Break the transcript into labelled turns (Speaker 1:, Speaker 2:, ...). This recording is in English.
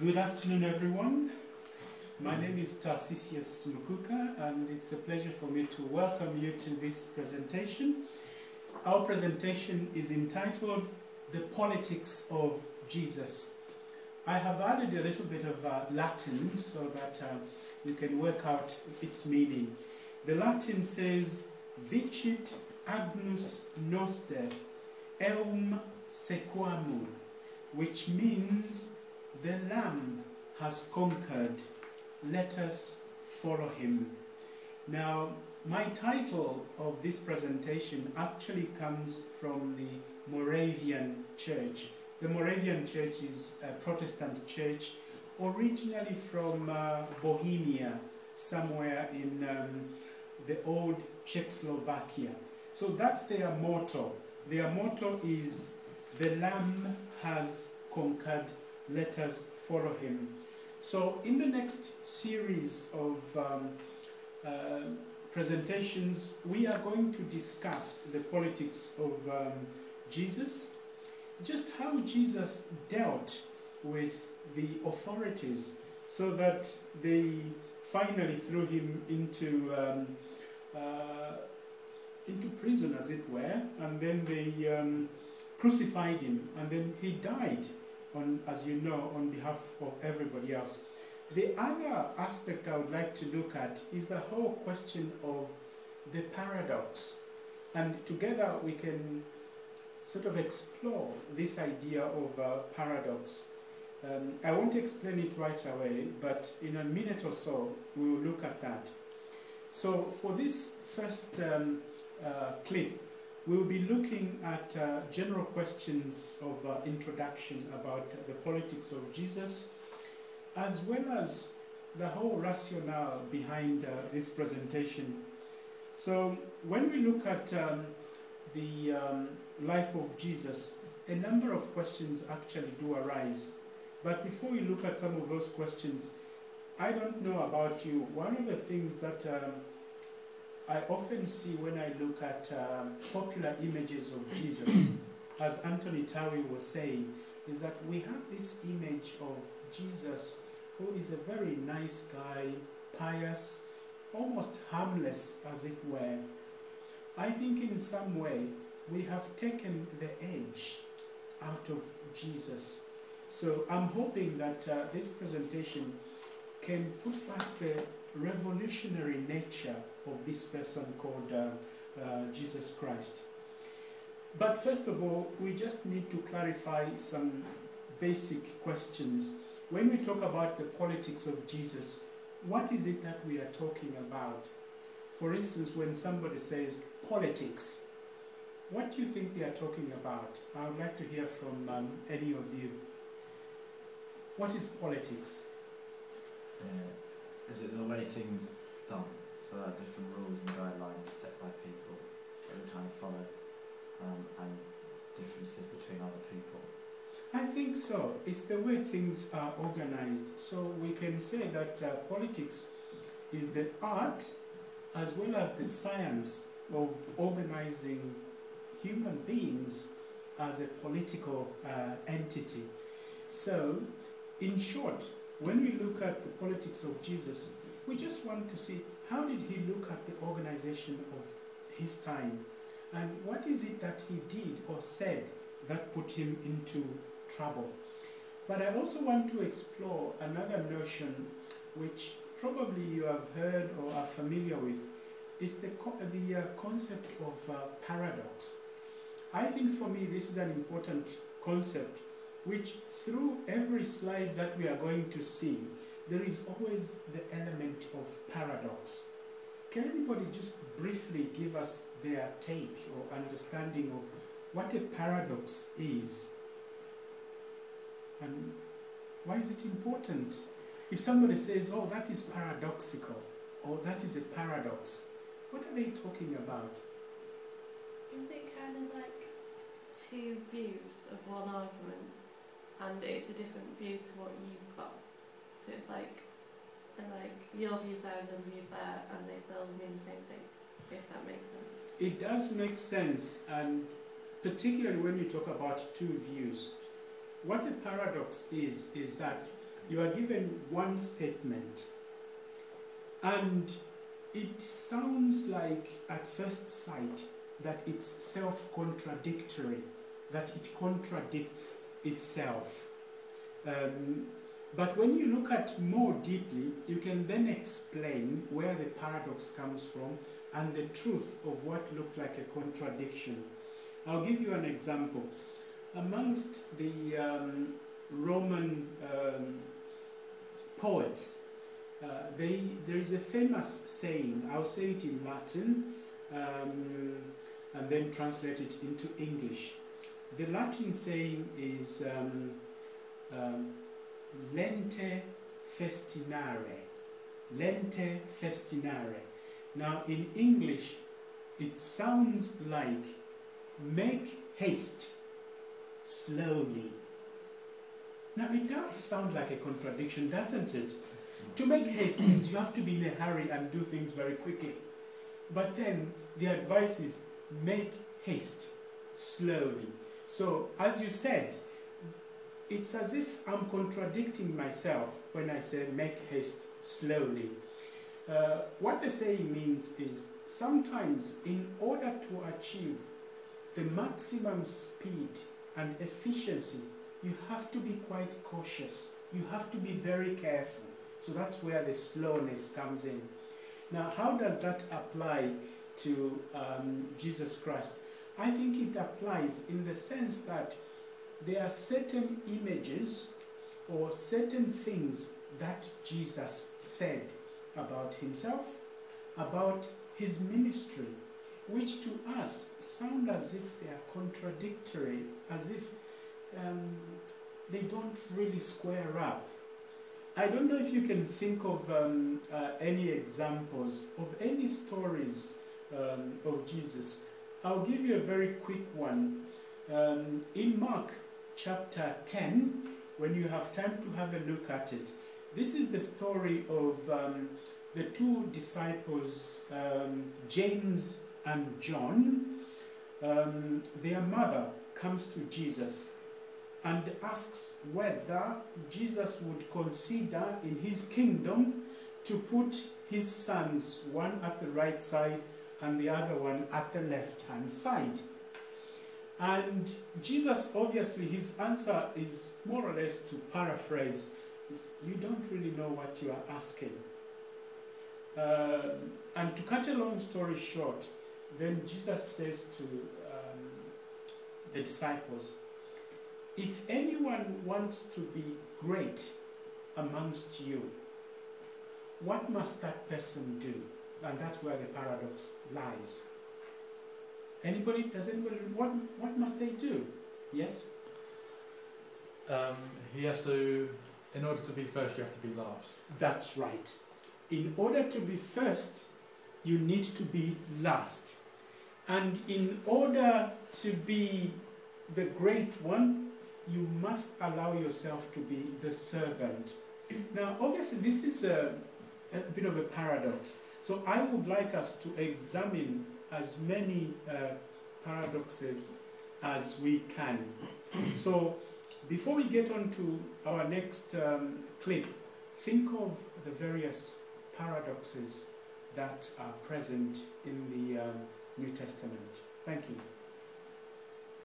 Speaker 1: Good afternoon, everyone. My name is Tarcisius Mukuka, and it's a pleasure for me to welcome you to this presentation. Our presentation is entitled The Politics of Jesus. I have added a little bit of Latin so that you can work out its meaning. The Latin says, Vicit agnus noster eum sequamur, which means the Lamb has conquered, let us follow him. Now, my title of this presentation actually comes from the Moravian Church. The Moravian Church is a Protestant church, originally from Bohemia, somewhere in the old Czechoslovakia. So that's their motto. Their motto is, the Lamb has conquered, let us follow him. So in the next series of presentations, we are going to discuss the politics of Jesus, just how Jesus dealt with the authorities so that they finally threw him into prison, as it were, and then they crucified him, and then he died, as you know, on behalf of everybody else. The other aspect I would like to look at is the whole question of the paradox. And together we can sort of explore this idea of paradox. I won't explain it right away, but in a minute or so we will look at that. So for this first clip, we'll be looking at general questions of introduction about the politics of Jesus, as well as the whole rationale behind this presentation. So when we look at the life of Jesus, a number of questions actually do arise. But before we look at some of those questions, I don't know about you, one of the things that I often see when I look at popular images of Jesus, as Anthony Tawi was saying, is that we have this image of Jesus who is a very nice guy, pious, almost harmless, as it were. I think in some way we have taken the edge out of Jesus. So I'm hoping that this presentation can put back the revolutionary nature of this person called Jesus Christ. But first of all, we just need to clarify some basic questions. When we talk about the politics of Jesus, what is it that we are talking about? For instance, when somebody says politics, what do you think they are talking about? I would like to hear from any of you. What is politics?
Speaker 2: Is it the way things done? So there are different rules and guidelines set by people that we're trying to follow, and differences between other people.
Speaker 1: I think so. It's the way things are organized. So we can say that politics is the art as well as the science of organizing human beings as a political entity. So, in short, when we look at the politics of Jesus, we just want to see how did he look at the organization of his time, and what is it that he did or said that put him into trouble. But I also want to explore another notion which probably you have heard or are familiar with, is the concept of paradox. I think for me this is an important concept which through every slide that we are going to see, there is always the element of paradox. Can anybody just briefly give us their take or understanding of what a paradox is? And why is it important? If somebody says, oh, that is paradoxical, or that is a paradox, what are they talking about?
Speaker 3: Is it kind of like two views of one argument, and it's a different view to what you've got? So it's like, and like your view's there and your view's there, and they still mean the same thing, if that makes sense.
Speaker 1: It does make sense, and particularly when you talk about two views. What a paradox is that You are given one statement, and it sounds like at first sight that it's self-contradictory, that it contradicts itself. But when you look at more deeply, you can then explain where the paradox comes from and the truth of what looked like a contradiction. I'll give you an example. Amongst the Roman poets, there is a famous saying. I'll say it in Latin and then translate it into English. The Latin saying is lente festinare. Lente festinare. Now in English, it sounds like make haste slowly. Now it does sound like a contradiction, doesn't it? To make haste means you have to be in a hurry and do things very quickly. But then the advice is make haste slowly. So as you said, it's as if I'm contradicting myself when I say make haste slowly. What the saying means is sometimes in order to achieve the maximum speed and efficiency, you have to be quite cautious. You have to be very careful. So that's where the slowness comes in. Now, how does that apply to Jesus Christ? I think it applies in the sense that there are certain images or certain things that Jesus said about himself, about his ministry, which to us sound as if they are contradictory, as if they don't really square up. I don't know if you can think of any examples of any stories of Jesus. I'll give you a very quick one. In Mark chapter 10, when you have time to have a look at it, this is the story of the two disciples, James and John. Their mother comes to Jesus and asks whether Jesus would consider in his kingdom to put his sons, one at the right side and the other one at the left-hand side. And Jesus, obviously, his answer is more or less, to paraphrase, is, you don't really know what you are asking. And to cut a long story short, then Jesus says to the disciples, if anyone wants to be great amongst you, what must that person do? And that's where the paradox lies. Anybody? Does anybody? What must they do? Yes?
Speaker 4: He has to, in order to be first, you have to be last.
Speaker 1: That's right. In order to be first, you need to be last. And in order to be the great one, you must allow yourself to be the servant. Now, obviously, this is a bit of a paradox. So I would like us to examine as many paradoxes as we can. So before we get on to our next clip, think of the various paradoxes that are present in the New Testament. Thank you.